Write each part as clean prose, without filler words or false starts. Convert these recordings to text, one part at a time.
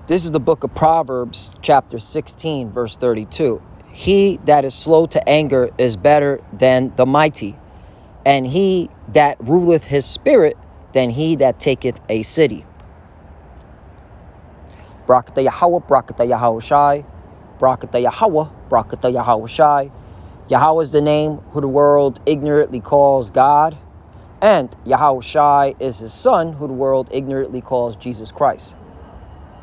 This is the book of Proverbs, chapter 16, verse 32. He that is slow to anger is better than the mighty, and he that ruleth his spirit than he that taketh a city. Brakata Yahweh, Brakata Yahweh Shai, Brakata Yahweh, Brakata Yahweh Shai. Yahweh is the name who the world ignorantly calls God, and Yahweh Shai is his son who the world ignorantly calls Jesus Christ.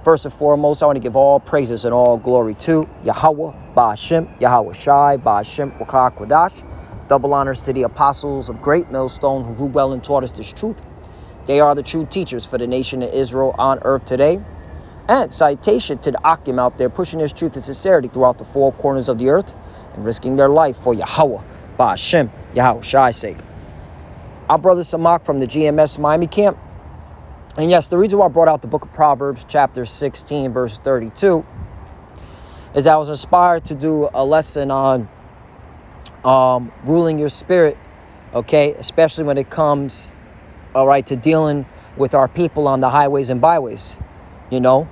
First and foremost, I want to give all praises and all glory to Yahweh, Ba'ashem, Yahweh Shai, Ba'ashem, Wakar Kodash. Double honors to the apostles of Great Millstone who ruled well and taught us this truth. They are the true teachers for the nation of Israel on earth today. And citation to the Akim out there pushing this truth and sincerity throughout the four corners of the earth and risking their life for Yahweh, Ba'ashem, Yahweh Shai's sake. Our brother Samak from the GMS Miami camp. And yes, the reason why I brought out the book of Proverbs, chapter 16, verse 32, is that I was inspired to do a lesson on ruling your spirit, okay, especially when it comes, all right, to dealing with our people on the highways and byways, you know.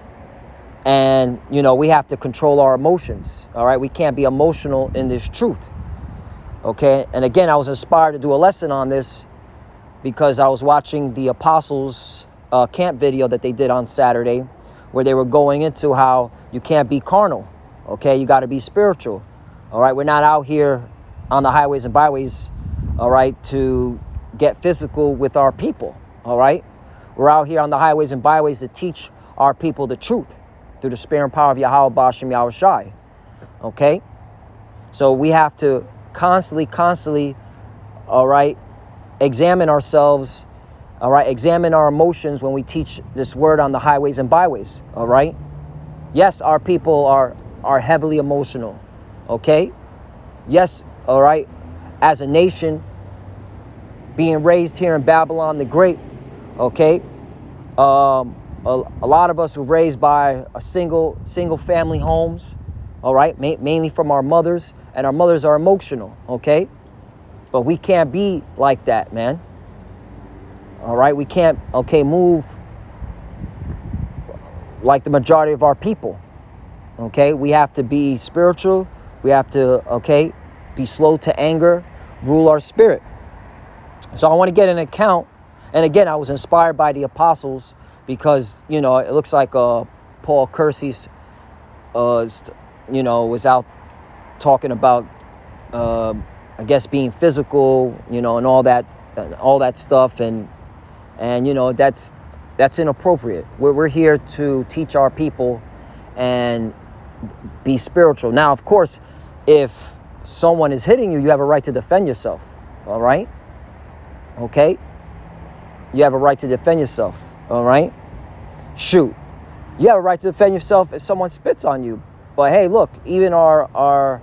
And, you know, we have to control our emotions, all right? We can't be emotional in this truth, okay? And again, I was inspired to do a lesson on this because I was watching the apostles' camp video that they did on Saturday, where they were going into how you can't be carnal, okay? You got to be spiritual, all right? We're not out here on the highways and byways, all right, to get physical with our people, all right? We're out here on the highways and byways to teach our people the truth through the spirit and power of Yahweh, Ba'ashem, Yahweh Shai, okay? So we have to constantly, all right, examine ourselves, all right, examine our emotions when we teach this word on the highways and byways, all right? Yes, our people are heavily emotional, okay? Yes, all right, as a nation, being raised here in Babylon the Great, okay? A lot of us were raised by a single family homes, all right? Mainly from our mothers, and our mothers are emotional, okay? But we can't be like that, man. All right, we can't, okay, move like the majority of our people, okay? We have to be spiritual. We have to, okay, be slow to anger, rule our spirit. So I want to get an account. And again, I was inspired by the apostles because, you know, it looks like Paul Kersey's, you know, was out talking about, I guess, being physical, you know, and all that stuff. And you know, that's inappropriate. We're here to teach our people and be spiritual. Now, of course, if someone is hitting you, you have a right to defend yourself. All right? Okay? You have a right to defend yourself. All right? Shoot. You have a right to defend yourself if someone spits on you. But hey, look, even our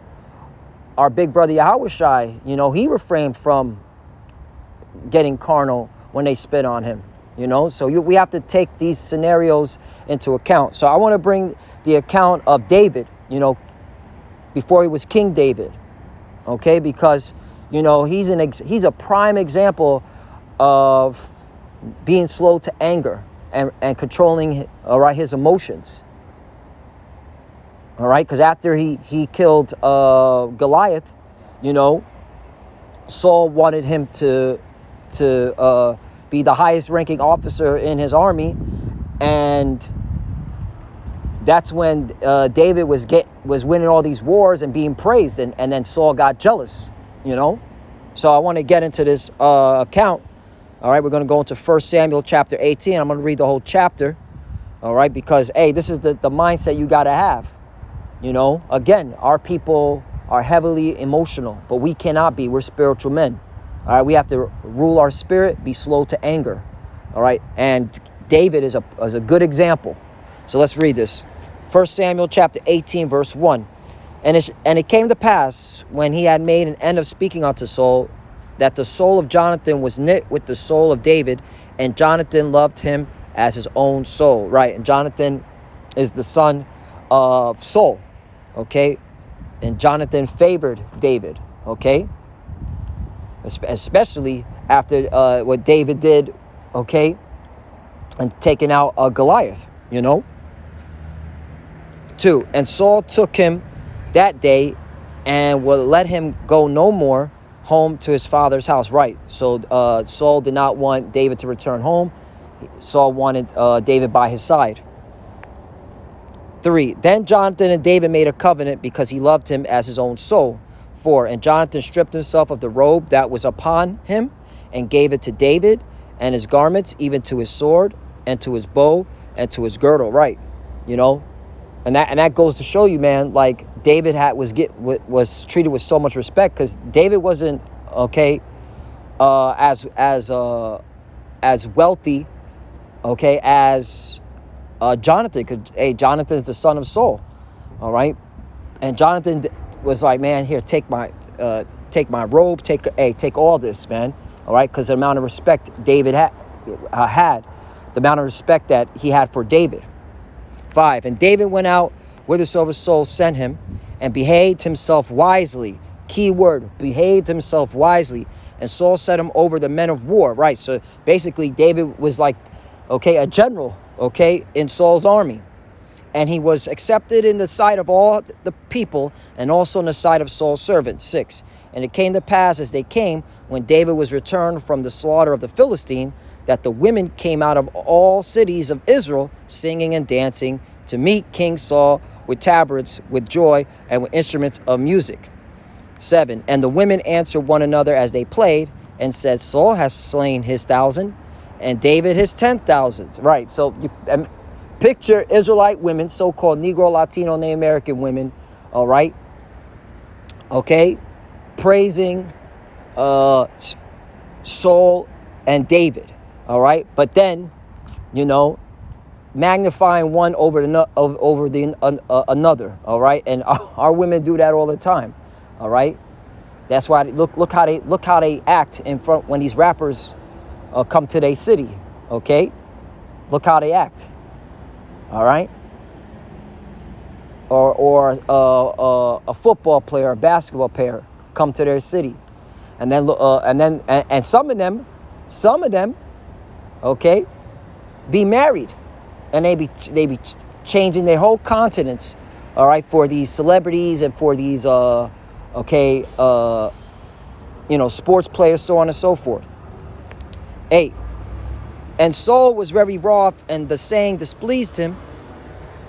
big brother Yahweh Shai, you know, he refrained from getting carnal when they spit on him, you know. So we have to take these scenarios into account. So I want to bring the account of David, you know, before he was King David, okay, because, you know, he's a prime example of being slow to anger and controlling, all right, his emotions, all right, because after he killed Goliath, you know, Saul wanted him to be the highest ranking officer in his army, and that's when David was winning all these wars and being praised, and then Saul got jealous, you know. So I want to get into this account. All right, we're going to go into 1 Samuel chapter 18. I'm going to read the whole chapter, all right, because hey, this is the mindset you got to have, you know. Again, our people are heavily emotional, but we cannot be. We're spiritual men. All right, we have to rule our spirit, be slow to anger. All right, and David is a good example. So let's read this. 1 Samuel chapter 18, verse 1. And it came to pass, when he had made an end of speaking unto Saul, that the soul of Jonathan was knit with the soul of David, and Jonathan loved him as his own soul. Right, and Jonathan is the son of Saul, okay? And Jonathan favored David, okay? Especially after what David did, okay, and taking out Goliath, you know. 2. And Saul took him that day and would let him go no more home to his father's house. Right. So Saul did not want David to return home. Saul wanted David by his side. 3. Then Jonathan and David made a covenant because he loved him as his own soul. 4. And Jonathan stripped himself of the robe that was upon him and gave it to David, and his garments, even to his sword and to his bow and to his girdle. Right. You know, and that goes to show you, man, like David was treated with so much respect, because David wasn't as wealthy, as Jonathan. Because Jonathan's the son of Saul, all right, and Jonathan was like, man, here, take my robe, take all this, man, all right, because the amount of respect David had, the amount of respect that he had for David. 5. And David went out whithersoever Saul sent him, and behaved himself wisely. Key word, behaved himself wisely. And Saul set him over the men of war. Right. So basically, David was like, a general, in Saul's army. And he was accepted in the sight of all the people, and also in the sight of Saul's servants. 6. And it came to pass as they came, when David was returned from the slaughter of the Philistine, that the women came out of all cities of Israel, singing and dancing, to meet King Saul with tabrets, with joy, and with instruments of music. 7. And the women answered one another as they played, and said, Saul has slain his 1,000, and David his 10,000. Right. So you picture Israelite women, so-called Negro, Latino, Native American women, all right, praising Saul and David, all right, but then, magnifying one over the another, all right, and our women do that all the time, all right. That's why look how they act in front when these rappers come to their city, Look how they act, all right. Or a football player, a basketball player come to their city, and some of them, be married, and they be changing their whole continents, all right, for these celebrities and for these sports players, so on and so forth. 8. And Saul was very wroth, and the saying displeased him,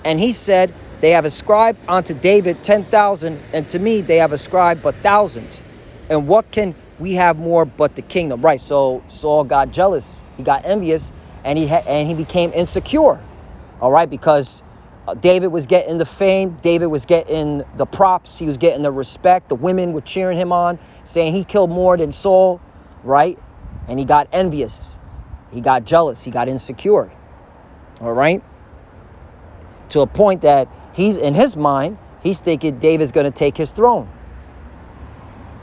and he said, they have ascribed unto David 10,000, and to me they have ascribed but thousands. And what can we have more but the kingdom? Right. So Saul got jealous. He got envious, and he became insecure. All right, because David was getting the fame. David was getting the props. He was getting the respect. The women were cheering him on, saying he killed more than Saul. Right. And he got envious. He got jealous. He got insecure. All right. To a point that he's in his mind, he's thinking David's going to take his throne.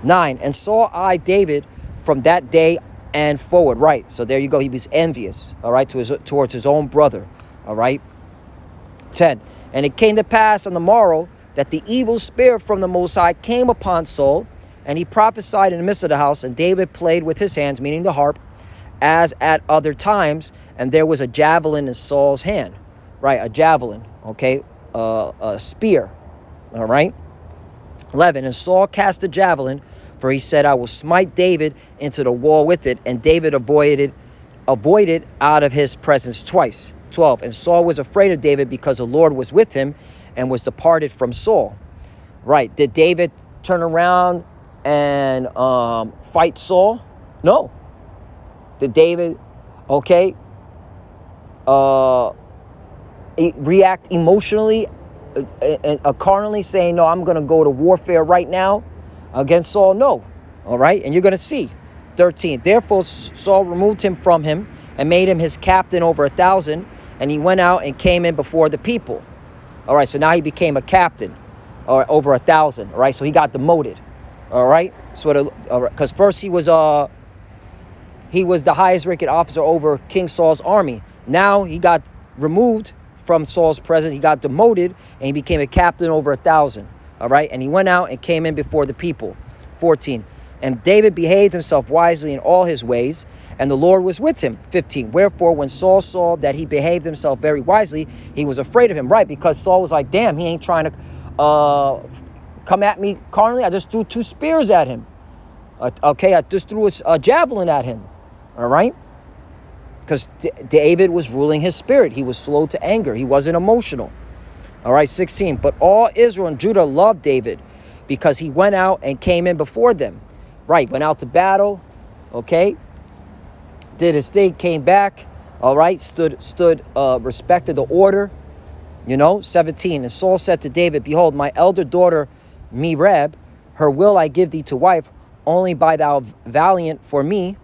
9. And Saul eyed David from that day and forward. Right. So there you go. He was envious. All right. Towards his own brother. All right. 10. And it came to pass on the morrow that the evil spirit from the Most High came upon Saul, and he prophesied in the midst of the house, and David played with his hands, meaning the harp, as at other times, and there was a javelin in Saul's hand. Right, a javelin, a spear, all right. 11. And Saul cast the javelin, for he said, I will smite David into the wall with it, and David avoided out of his presence twice. 12. And Saul was afraid of David because the Lord was with him, and was departed from Saul. Right, did David turn around and fight Saul? No. Did David, react emotionally, carnally, saying, no, I'm going to go to warfare right now against Saul? No. All right. And you're going to see. 13. Therefore, Saul removed him from him and made him his captain over 1,000. And he went out and came in before the people. All right. So now he became a captain over 1,000. All right. So he got demoted. All right. So because first he was the highest ranking officer over King Saul's army. Now he got removed from Saul's presence. He got demoted, and he became a captain over 1,000. All right. And he went out and came in before the people. 14. And David behaved himself wisely in all his ways, and the Lord was with him. 15. Wherefore, when Saul saw that he behaved himself very wisely, he was afraid of him. Right, because Saul was like, damn, he ain't trying to come at me carnally. I just threw 2 spears at him. Okay, I just threw a javelin at him. All right? Because David was ruling his spirit. He was slow to anger. He wasn't emotional. All right, 16. But all Israel and Judah loved David because he went out and came in before them. Right, went out to battle. Okay, did his thing, came back. All right, respected the order. 17. And Saul said to David, behold, my elder daughter Merab, her will I give thee to wife, only be thou valiant for me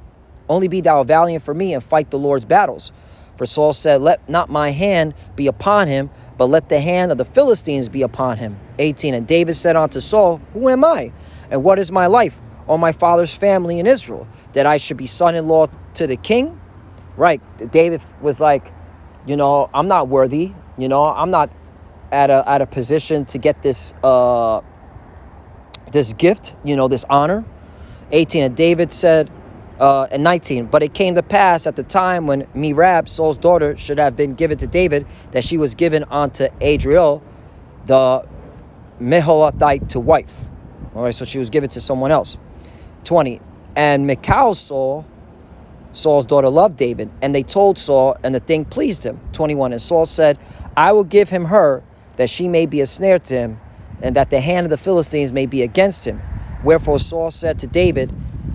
and fight the Lord's battles. For Saul said, let not my hand be upon him, but let the hand of the Philistines be upon him. 18. And David said unto Saul, who am I? And what is my life, or my father's family in Israel, that I should be son-in-law to the king? Right. David was like, I'm not worthy. I'm not at a position to get this this gift, this honor. 18. And David said, and 19. But it came to pass at the time when Merab, Saul's daughter, should have been given to David, that she was given unto Adriel, the Meholathite, to wife. All right, so she was given to someone else. 20. And Michal, Saul's daughter, loved David, and they told Saul, and the thing pleased him. 21. And Saul said, I will give him her, that she may be a snare to him, and that the hand of the Philistines may be against him. Wherefore Saul said to David,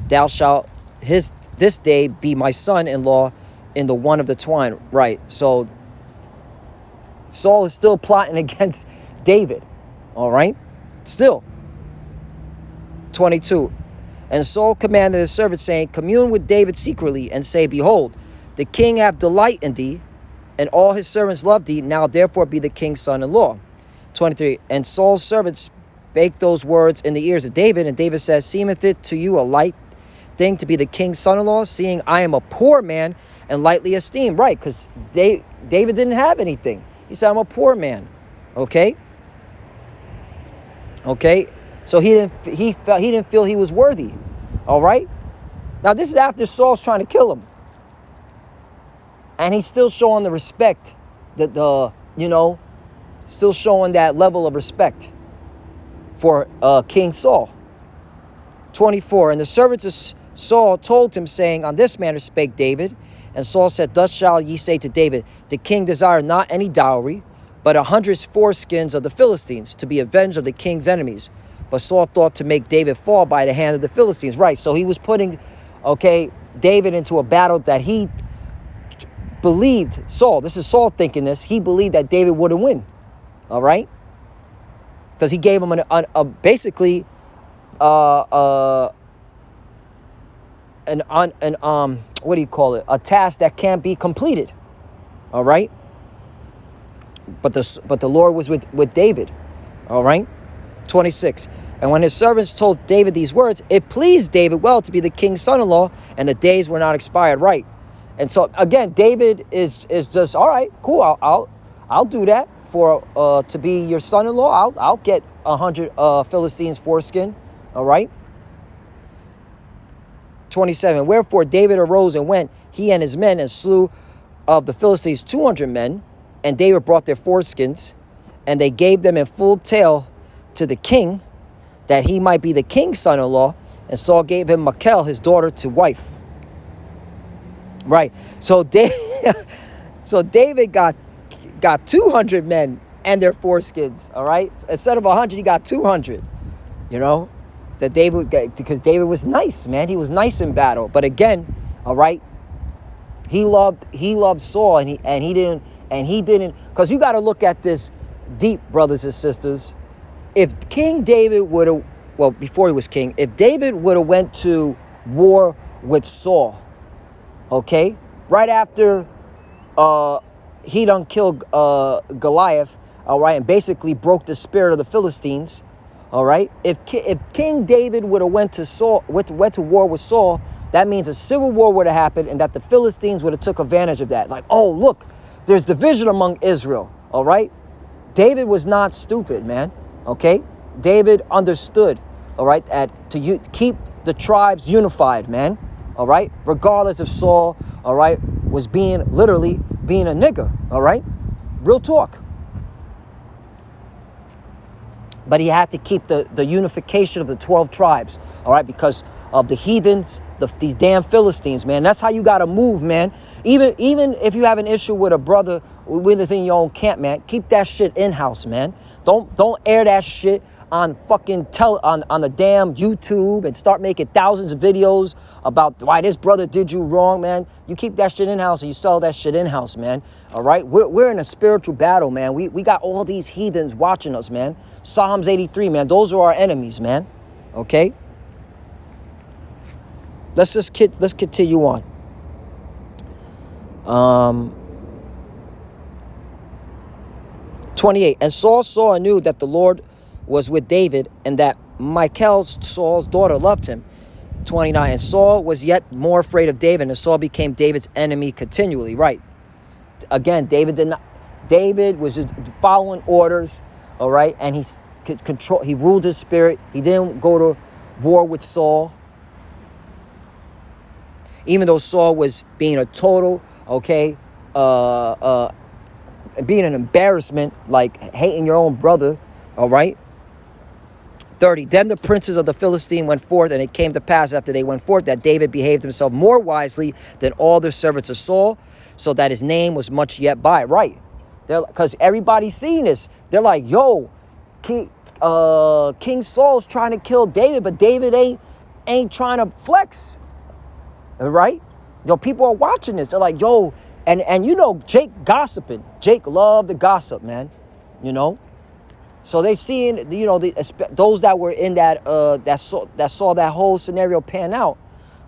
thou shalt this day be my son-in-law in the one of the twine. Right, so Saul is still plotting against David. All right, still. 22. And Saul commanded his servant, saying, commune with David secretly, and say, behold, the king hath delight in thee, and all his servants love thee. Now therefore be the king's son-in-law. 23. And Saul's servants spake those words in the ears of David, and David says, seemeth it to you a light thing to be the king's son-in-law, seeing I am a poor man and lightly esteemed? Right, because David didn't have anything. He said, I'm a poor man. Okay, so he didn't feel he was worthy. All right, now this is after Saul's trying to kill him, and he's still showing the respect that still showing that level of respect for King Saul. 24. And the servants of Saul told him, saying, on this manner spake David. And Saul said, thus shall ye say to David, the king desire not any dowry, but 100 foreskins of the Philistines, to be avenged of the king's enemies. But Saul thought to make David fall by the hand of the Philistines. Right, so he was putting, David into a battle that he believed, this is Saul thinking this, he believed that David wouldn't win. All right? Because he gave him basically what do you call it? A task that can't be completed. All right. But the Lord was with David. All right. 26. And when his servants told David these words, it pleased David well to be the king's son-in-law, and the days were not expired. Right. And so again, David is just, all right, cool. I'll do that for to be your son-in-law. I'll get 100 Philistines foreskin. All right. 27. Wherefore David arose and went, he and his men, and slew of the Philistines 200 men. And David brought their foreskins, and they gave them in full tale to the king, that he might be the king's son-in-law. And Saul gave him Michal, his daughter, to wife. Right. So David got 200 men and their foreskins. All right. Instead of 100, he got 200. That because David was nice, man. He was nice in battle. But again, all right, he loved Saul, and he didn't, because you got to look at this deep, brothers and sisters. If King David would have, before he was king, if David would have went to war with Saul, okay, right after he done killed Goliath, all right, and basically broke the spirit of the Philistines. All right. If King David would have went to war with Saul, that means a civil war would have happened, and that the Philistines would have took advantage of that. Like, oh, look, there's division among Israel. All right. David was not stupid, man. Okay. David understood. All right. To keep the tribes unified, man. All right? Regardless if Saul, all right, was literally being a nigger, all right? Real talk. But he had to keep the unification of the 12 tribes, all right, because of the heathens, these damn Philistines, man. That's how you got to move, man. Even if you have an issue with a brother within your own camp, man, keep that shit in-house, man. Don't air that shit on fucking on the damn YouTube and start making thousands of videos about why this brother did you wrong, man. You keep that shit in-house and you sell that shit in-house, man. All right? We're in a spiritual battle, man. We got all these heathens watching us, man. Psalms 83, man. Those are our enemies, man. Okay? Let's continue on. 28. And Saul saw and knew that the Lord was with David, and that Michal, Saul's daughter, loved him. 29. And Saul was yet more afraid of David, and Saul became David's enemy continually. Right. Again, David was just following orders, all right, and he ruled his spirit. He didn't go to war with Saul. Even though Saul was being a total, okay, being an embarrassment, like hating your own brother, all right? 30. Then the princes of the Philistine went forth, and it came to pass after they went forth that David behaved himself more wisely than all the servants of Saul, so that his name was much yet by. Right. Because everybody's seeing this. They're like, yo, King Saul's trying to kill David, but David ain't trying to flex. Right? Yo, people are watching this. They're like, yo, and you know, Jake gossiping. Jake loved the gossip, man. You know? So they seeing, you know, those that were in that saw that whole scenario pan out.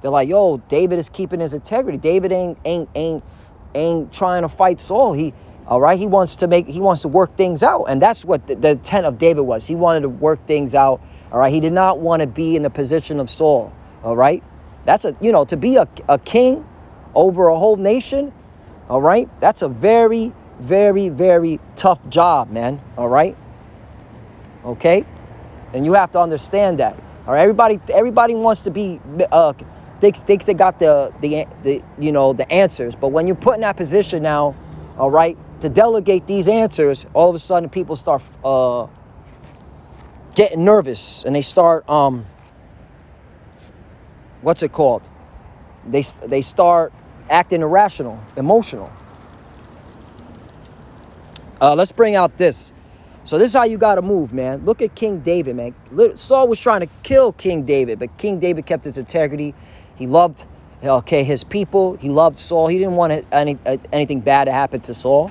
They're like, yo, David is keeping his integrity. David ain't trying to fight Saul. He wants to work things out. And that's what the intent of David was. He wanted to work things out. All right. He did not want to be in the position of Saul. All right. That's to be a king over a whole nation. All right. That's a very, very, very tough job, man. All right. Okay. And you have to understand that. All right. Everybody wants to be, thinks they got the answers. But when you're put in that position now, all right, to delegate these answers, all of a sudden people start getting nervous, and they start what's it called? They start acting irrational, emotional. Let's bring out this. So this is how you got to move, man. Look at King David, man. Saul was trying to kill King David, but King David kept his integrity. He loved, his people. He loved Saul. He didn't want anything bad to happen to Saul.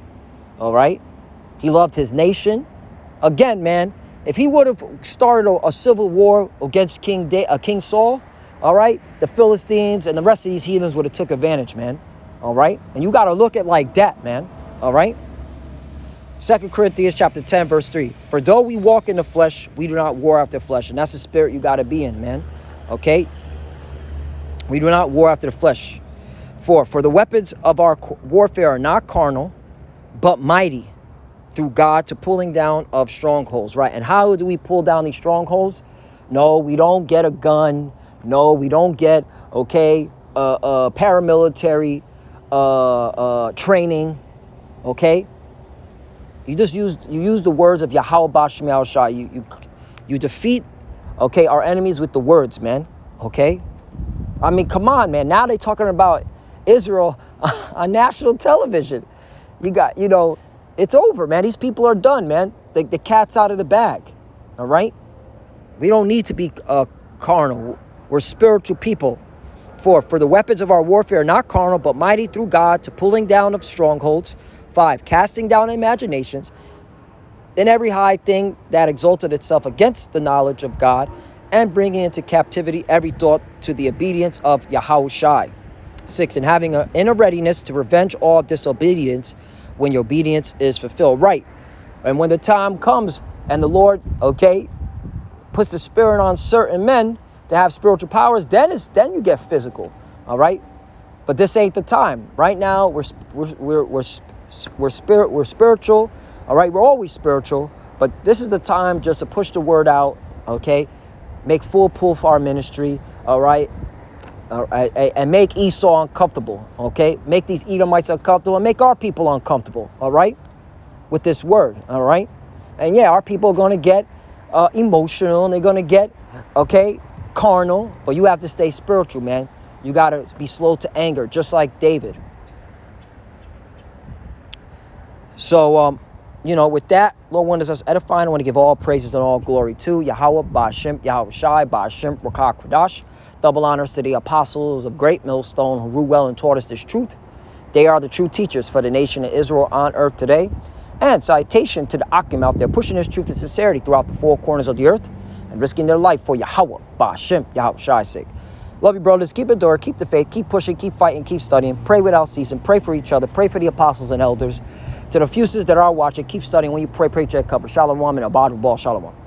All right? He loved his nation. Again, man, if he would have started a civil war against King Saul, all right, the Philistines and the rest of these heathens would have took advantage, man. All right? And you got to look at like that, man. All right? 2 Corinthians chapter 10, verse 3. For though we walk in the flesh, we do not war after flesh. And that's the spirit you got to be in, man. Okay? We do not war after the flesh. For the weapons of our warfare are not carnal, but mighty through God to pulling down of strongholds, right? And how do we pull down these strongholds? No, we don't get a gun. No, we don't get, paramilitary training, okay? You use the words of Yahweh Bashem Yahushua. You defeat, our enemies with the words, man, okay? I mean, come on, man. Now they're talking about Israel on national television. You got, it's over, man. These people are done, man. The cat's out of the bag, all right? We don't need to be carnal. We're spiritual people. For the weapons of our warfare are not carnal, but mighty through God to pulling down of strongholds. 5, casting down imaginations and every high thing that exalted itself against the knowledge of God, and bringing into captivity every thought to the obedience of Yahushua. 6, and having a readiness to revenge all disobedience when your obedience is fulfilled. Right. And when the time comes and the Lord, puts the spirit on certain men to have spiritual powers, then you get physical. All right. But this ain't the time. Right now, we're spiritual. All right. We're always spiritual. But this is the time just to push the word out. Okay. make foolproof our ministry, all right? And make Esau uncomfortable, okay? Make these Edomites uncomfortable and make our people uncomfortable, all right? With this word, all right? And yeah, our people are going to get emotional and they're going to get, okay, carnal, but you have to stay spiritual, man. You got to be slow to anger, just like David. So, you know, with that, Lord wonders us edifying. I want to give all praises and all glory to Yahweh, Ba'ashem, Yahweh Shai, Ba'ashem, Rakah Kodash. Double honors to the apostles of Great Millstone who ruled well and taught us this truth. They are the true teachers for the nation of Israel on earth today. And citation to the Akim out there pushing this truth and sincerity throughout the four corners of the earth and risking their life for Yahweh, Ba'ashem, Yahweh Shai's sake. Love you, brothers. Keep it door, keep the faith, keep pushing, keep fighting, keep studying. Pray without ceasing. Pray for each other. Pray for the apostles and elders. To the fuses that are watching, keep studying. When you pray, pray check cover. Shalom and abad ball. Shalom.